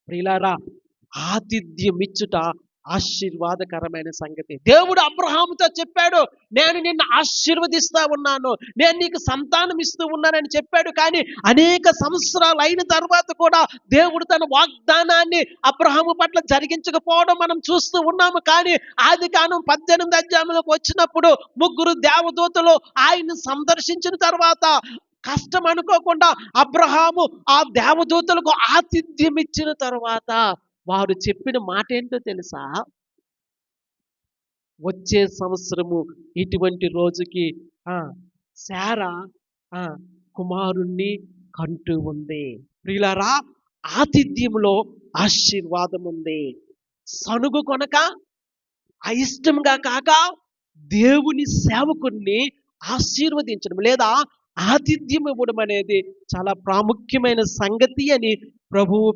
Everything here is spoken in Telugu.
ప్రియులారా, ఆతిథ్యం ఇచ్చుట ఆశీర్వాదకరమైన సంగతి. దేవుడు అబ్రహాముతో చెప్పాడు, నేను నిన్ను ఆశీర్వదిస్తా ఉన్నాను, నేను నీకు సంతానం ఇస్తూ ఉన్నానని చెప్పాడు. కానీ అనేక సంవత్సరాలు అయిన తర్వాత కూడా దేవుడు తన వాగ్దానాన్ని అబ్రహాము పట్ల జరిగించకపోవడం మనం చూస్తూ ఉన్నాము. కానీ ఆదికాండం 18 అధ్యాయంలోకి వచ్చినప్పుడు ముగ్గురు దేవదూతలు ఆయన్ని సందర్శించిన తర్వాత కష్టం అనుకోకుండా అబ్రహాము ఆ దేవదూతలకు ఆతిథ్యం ఇచ్చిన తర్వాత వారు చెప్పిన మాట ఏంటో తెలుసా? వచ్చే సంవత్సరము ఇటువంటి రోజుకి శారా కుమారుణ్ణి కంటూ ఉంది. ప్రియులారా, ఆతిథ్యంలో ఆశీర్వాదం ఉంది. సనుగు కొనక, అయిష్టంగా కాక, దేవుని సేవకుణ్ణి ఆశీర్వదించడం లేదా ఆతిథ్యం ఇవ్వడం అనేది చాలా ప్రాముఖ్యమైన సంగతి అని ప్రభువు